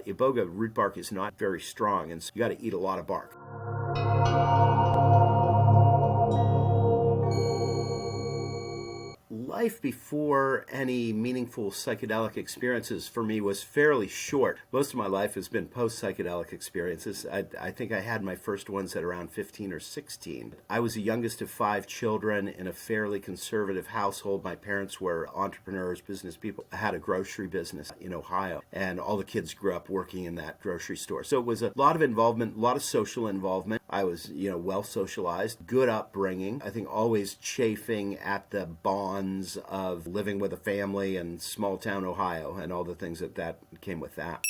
Iboga root bark is not very strong, and so you got to eat a lot of bark. Life before any meaningful psychedelic experiences for me was fairly short. Most of my life has been post-psychedelic experiences. I think I had my first ones at around 15 or 16. I was the youngest of 5 children in a fairly conservative household. My parents were entrepreneurs, business people. I had a grocery business in Ohio, and all the kids grew up working in that grocery store. So it was a lot of involvement, a lot of social involvement. I was, well socialized, good upbringing. I think always chafing at the bonds of living with a family in small town Ohio and all the things that came with that.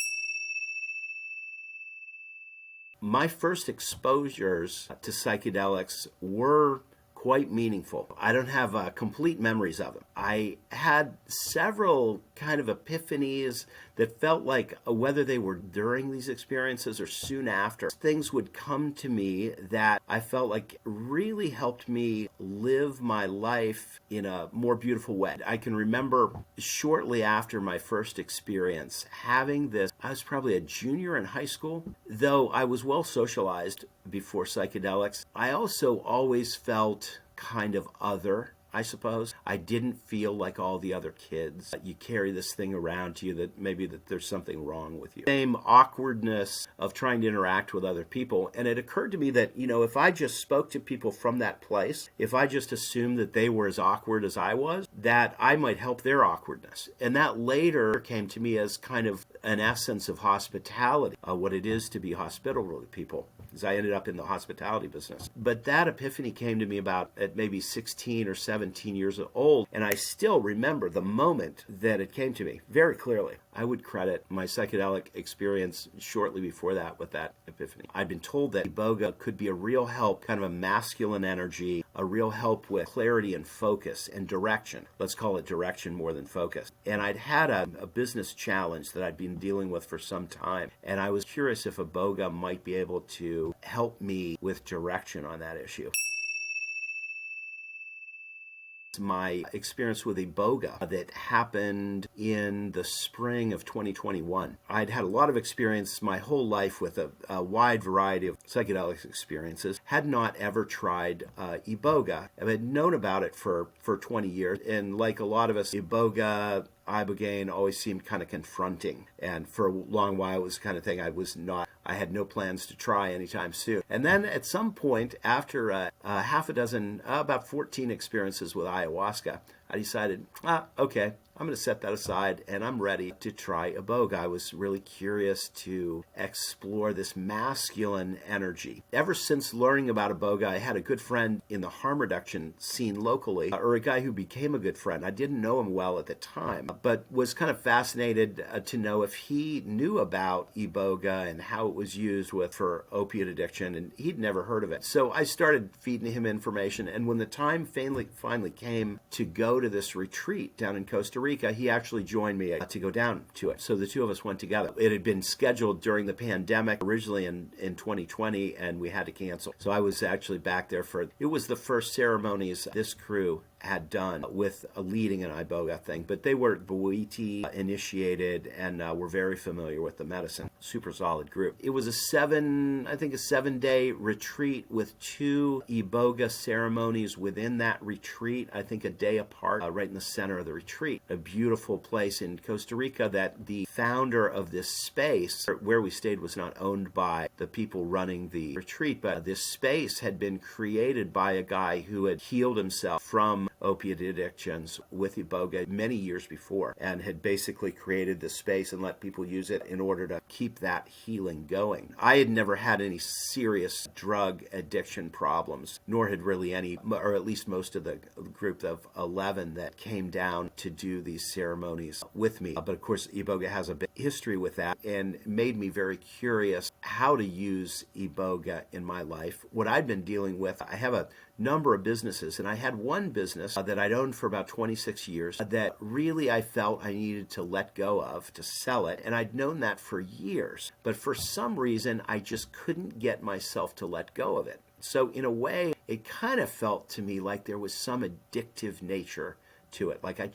My first exposures to psychedelics were quite meaningful. I don't have complete memories of them. I had several kind of epiphanies that felt like whether they were during these experiences or soon after, things would come to me that I felt like really helped me live my life in a more beautiful way. I can remember shortly after my first experience having this. I was probably a junior in high school, though I was well socialized before psychedelics. I also always felt kind of other, I suppose. I didn't feel like all the other kids. You carry this thing around to you that maybe that there's something wrong with you. Same awkwardness of trying to interact with other people. And it occurred to me that, if I just spoke to people from that place, if I just assumed that they were as awkward as I was, that I might help their awkwardness. And that later came to me as kind of an essence of hospitality, what it is to be hospitable to people, because I ended up in the hospitality business. But that epiphany came to me about at maybe 16 or 17 years old, and I still remember the moment that it came to me very clearly. I would credit my psychedelic experience shortly before that with that epiphany. I'd been told that Iboga could be a real help, kind of a masculine energy, a real help with clarity and focus and direction. Let's call it direction more than focus. And I'd had a business challenge that I'd been dealing with for some time, and I was curious if Iboga might be able to help me with direction on that issue. My experience with Iboga that happened in the spring of 2021. I'd had a lot of experience my whole life with a wide variety of psychedelic experiences. Had not ever tried Iboga. I had known about it for 20 years, and like a lot of us, Iboga, Ibogaine always seemed kind of confronting, and for a long while it was the kind of thing I had no plans to try anytime soon. And then at some point, after half a dozen, about 14 experiences with ayahuasca, I decided, okay, I'm going to set that aside, and I'm ready to try Iboga. I was really curious to explore this masculine energy. Ever since learning about Iboga, I had a good friend in the harm reduction scene locally, or a guy who became a good friend. I didn't know him well at the time, but was kind of fascinated to know if he knew about Iboga and how it was used for opiate addiction, and he'd never heard of it. So I started feeding him information, and when the time finally came to go to this retreat down in Costa Rica, he actually joined me to go down to it. So the two of us went together. It had been scheduled during the pandemic, originally in 2020, and we had to cancel. So I was actually back there it was the first ceremonies this crew had done with leading an Iboga thing, but they were Bwiti initiated and were very familiar with the medicine. Super solid group. It was a 7-day retreat with 2 Iboga ceremonies within that retreat, I think a day apart, right in the center of the retreat. A beautiful place in Costa Rica that the founder of this space, where we stayed, was not owned by the people running the retreat, but this space had been created by a guy who had healed himself from opiate addictions with Iboga many years before, and had basically created this space and let people use it in order to keep that healing going. I had never had any serious drug addiction problems, nor had really any, or at least most of the group of 11 that came down to do these ceremonies with me. But of course, Iboga has a big history with that, and made me very curious how to use Iboga in my life. What I'd been dealing with, I have a number of businesses, and I had one business that I'd owned for about 26 years that really I felt I needed to let go of, to sell it, and I'd known that for years, but for some reason I just couldn't get myself to let go of it. So in a way, it kind of felt to me like there was some addictive nature to it. Like I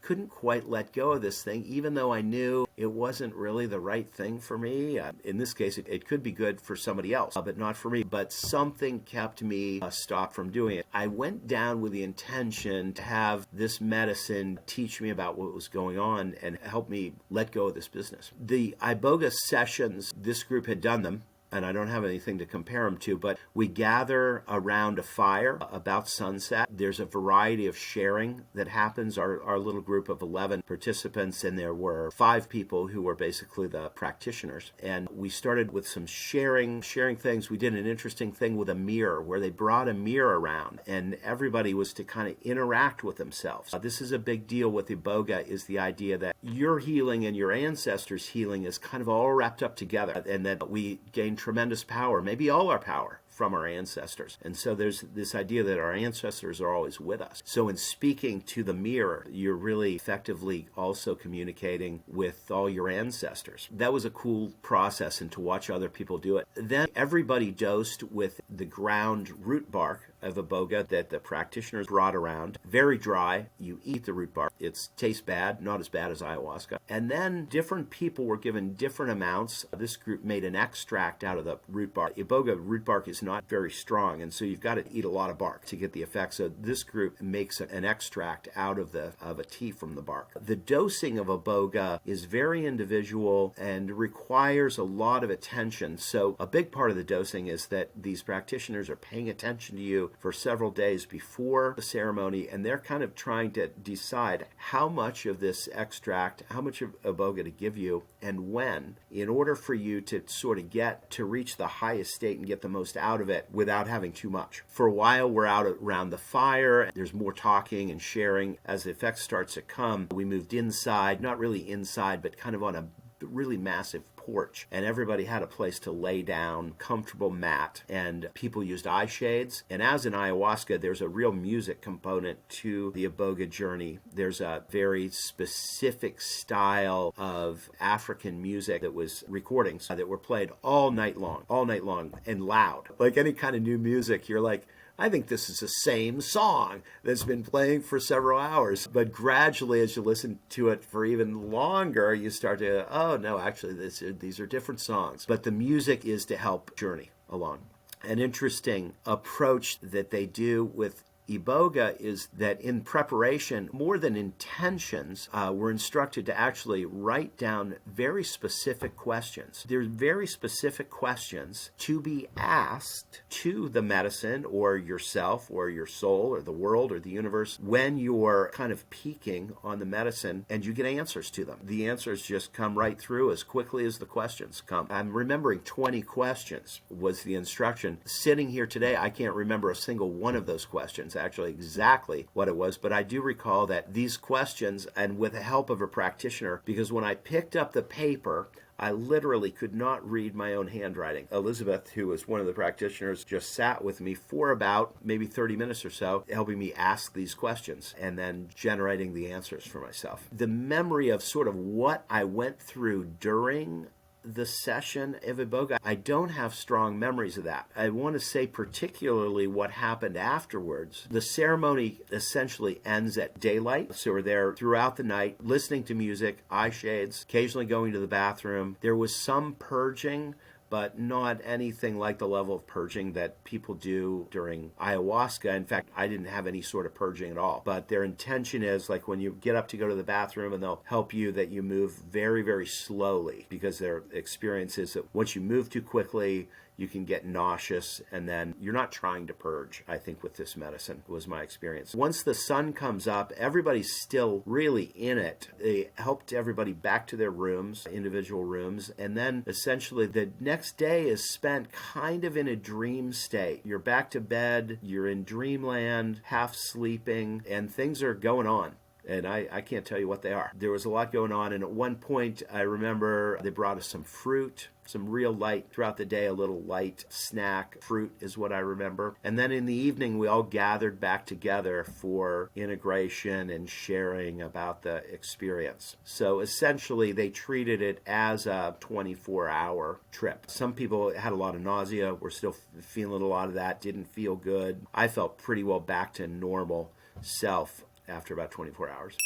couldn't quite let go of this thing, even though I knew it wasn't really the right thing for me. In this case, it could be good for somebody else, but not for me. But something kept me stopped from doing it. I went down with the intention to have this medicine teach me about what was going on and help me let go of this business. The Iboga sessions, this group had done them, and I don't have anything to compare them to, but we gather around a fire about sunset. There's a variety of sharing that happens. Our little group of 11 participants, and there were 5 people who were basically the practitioners. And we started with some sharing things. We did an interesting thing with a mirror where they brought a mirror around, and everybody was to kind of interact with themselves. This is a big deal with Iboga, is the idea that your healing and your ancestors' healing is kind of all wrapped up together, and that we gain tremendous power, maybe all our power, from our ancestors. And so there's this idea that our ancestors are always with us. So in speaking to the mirror, you're really effectively also communicating with all your ancestors. That was a cool process, and to watch other people do it. Then everybody dosed with the ground root bark of Iboga that the practitioners brought around. Very dry. You eat the root bark. It tastes bad, not as bad as ayahuasca. And then different people were given different amounts. This group made an extract out of the root bark. Iboga root bark is not very strong, and so you've got to eat a lot of bark to get the effect. So this group makes an extract out of a tea from the bark. The dosing of Iboga is very individual and requires a lot of attention. So a big part of the dosing is that these practitioners are paying attention to you for several days before the ceremony, and they're kind of trying to decide how much of this extract, how much of Iboga to give you, and when, in order for you to sort of get to reach the highest state and get the most out of it without having too much. For a while, we're out around the fire. There's more talking and sharing. As the effects starts to come, we moved inside, not really inside, but kind of on a really massive porch, and everybody had a place to lay down, comfortable mat, and people used eye shades. And as in ayahuasca, there's a real music component to the Iboga journey. There's a very specific style of African music that was recordings that were played all night long, and loud. Like any kind of new music, you're like, I think this is the same song that's been playing for several hours. But gradually, as you listen to it for even longer, you start to, oh, no, actually, these are different songs. But the music is to help journey along. An interesting approach that they do with Iboga is that in preparation, more than intentions, we're instructed to actually write down very specific questions. There's very specific questions to be asked to the medicine or yourself or your soul or the world or the universe when you're kind of peaking on the medicine, and you get answers to them. The answers just come right through as quickly as the questions come. I'm remembering 20 questions was the instruction. Sitting here today, I can't remember a single one of those questions, actually exactly what it was, but I do recall that these questions, and with the help of a practitioner, because when I picked up the paper, I literally could not read my own handwriting. Elizabeth, who was one of the practitioners, just sat with me for about maybe 30 minutes or so, helping me ask these questions and then generating the answers for myself. The memory of sort of what I went through during the session of Iboga, I don't have strong memories of that. I want to say particularly what happened afterwards. The ceremony essentially ends at daylight, so we're there throughout the night, listening to music, eye shades, occasionally going to the bathroom. There was some purging, but not anything like the level of purging that people do during ayahuasca. In fact, I didn't have any sort of purging at all. But their intention is, like when you get up to go to the bathroom, and they'll help you that you move very, very slowly, because their experience is that once you move too quickly, you can get nauseous, and then you're not trying to purge, I think, with this medicine, was my experience. Once the sun comes up, everybody's still really in it. They helped everybody back to their rooms, individual rooms, and then essentially the next day is spent kind of in a dream state. You're back to bed, you're in dreamland, half sleeping, and things are going on. And I can't tell you what they are. There was a lot going on, and at one point, I remember they brought us some fruit, some real light throughout the day, a little light snack. Fruit is what I remember. And then in the evening, we all gathered back together for integration and sharing about the experience. So essentially, they treated it as a 24-hour trip. Some people had a lot of nausea, were still feeling a lot of that, didn't feel good. I felt pretty well back to normal self after about 24 hours.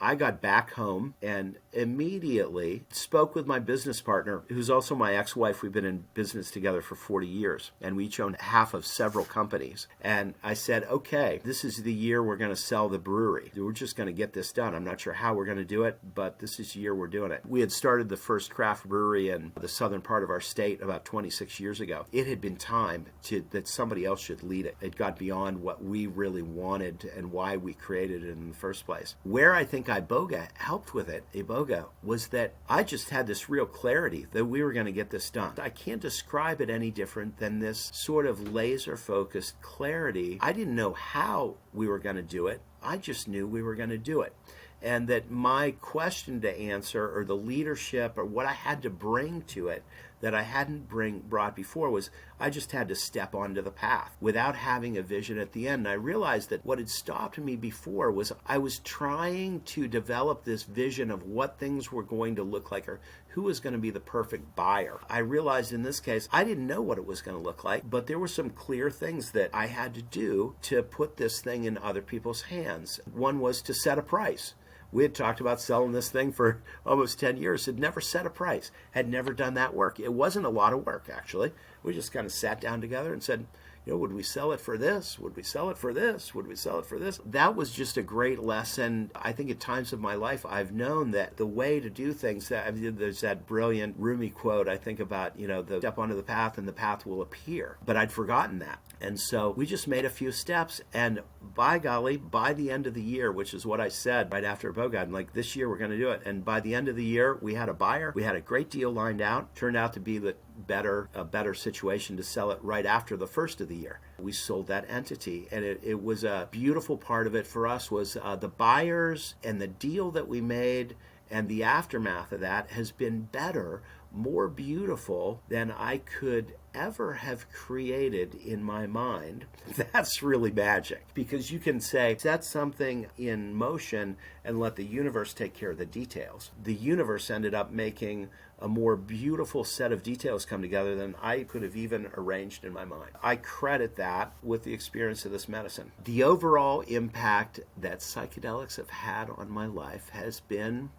I got back home and immediately spoke with my business partner, who's also my ex-wife. We've been in business together for 40 years, and we each own half of several companies. And I said, okay, this is the year we're going to sell the brewery. We're just going to get this done. I'm not sure how we're going to do it, but this is the year we're doing it. We had started the first craft brewery in the southern part of our state about 26 years ago. It had been time that somebody else should lead it. It got beyond what we really wanted and why we created it in the first place. Where I think Iboga helped with it, Iboga, was that I just had this real clarity that we were going to get this done. I can't describe it any different than this sort of laser-focused clarity. I didn't know how we were going to do it. I just knew we were going to do it. And that my question to answer, or the leadership, or what I had to bring to it that I hadn't brought before, was I just had to step onto the path without having a vision at the end. And I realized that what had stopped me before was I was trying to develop this vision of what things were going to look like, or who was going to be the perfect buyer. I realized in this case, I didn't know what it was going to look like, but there were some clear things that I had to do to put this thing in other people's hands. One was to set a price. We had talked about selling this thing for almost 10 years, had never set a price, had never done that work. It wasn't a lot of work, actually. We just kind of sat down together and said, would we sell it for this? Would we sell it for this? Would we sell it for this? That was just a great lesson. I think at times of my life, I've known that the way to do things, there's that brilliant Rumi quote, I think about, the step onto the path and the path will appear. But I'd forgotten that. And so we just made a few steps, and by golly, by the end of the year, which is what I said right after Iboga, I'm like, this year we're going to do it. And by the end of the year, we had a buyer. We had a great deal lined out. Turned out to be a better situation to sell it right after the first of the year. We sold that entity, and it was a beautiful part of it for us was the buyers and the deal that we made, and the aftermath of that has been better, more beautiful than I could ever have created in my mind. That's really magic, because you can say, set something in motion and let the universe take care of the details. The universe ended up making a more beautiful set of details come together than I could have even arranged in my mind. I credit that with the experience of this medicine. The overall impact that psychedelics have had on my life has been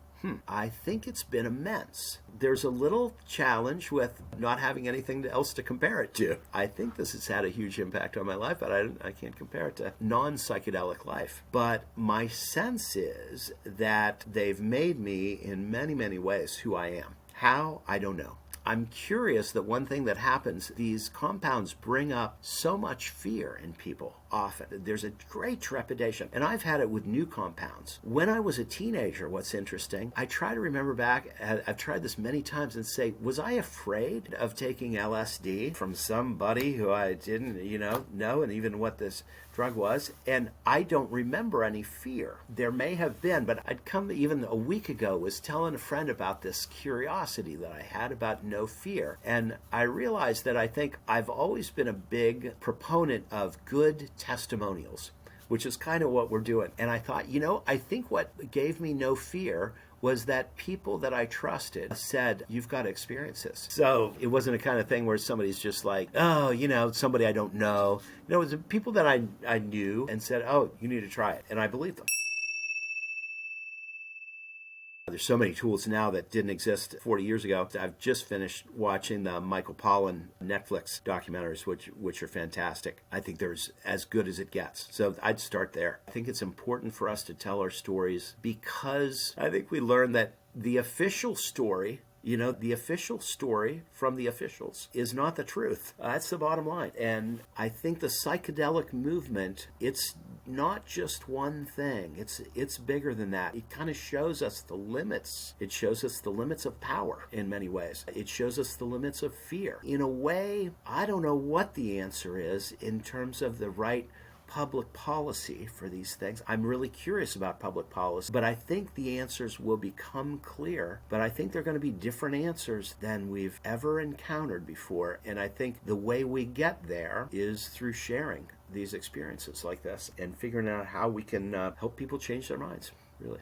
I think it's been immense. There's a little challenge with not having anything else to compare it to. I think this has had a huge impact on my life, but I can't compare it to non-psychedelic life. But my sense is that they've made me, in many, many ways, who I am. How? I don't know. I'm curious that one thing that happens, these compounds bring up so much fear in people often. There's a great trepidation, and I've had it with new compounds. When I was a teenager, what's interesting, I try to remember back, I've tried this many times, and say, was I afraid of taking LSD from somebody who I didn't, know, and even what this drug was? And I don't remember any fear. There may have been, but I'd come even a week ago, was telling a friend about this curiosity that I had about no fear. And I realized that I think I've always been a big proponent of good testimonials, which is kind of what we're doing. And I thought, I think what gave me no fear was that people that I trusted said, you've got to experience this. So it wasn't a kind of thing where somebody's just like, somebody I don't know. It was people that I knew and said, oh, you need to try it. And I believed them. There's so many tools now that didn't exist 40 years ago. I've just finished watching the Michael Pollan Netflix documentaries, which are fantastic. I think they're as good as it gets. So I'd start there. I think it's important for us to tell our stories, because I think we learned that the official story, the official story from the officials is not the truth. That's the bottom line. And I think the psychedelic movement, it's not just one thing. It's bigger than that. It kind of shows us the limits. It shows us the limits of power in many ways. It shows us the limits of fear. In a way, I don't know what the answer is in terms of the right public policy for these things. I'm really curious about public policy, but I think the answers will become clear, but I think they're going to be different answers than we've ever encountered before. And I think the way we get there is through sharing these experiences like this and figuring out how we can help people change their minds, really.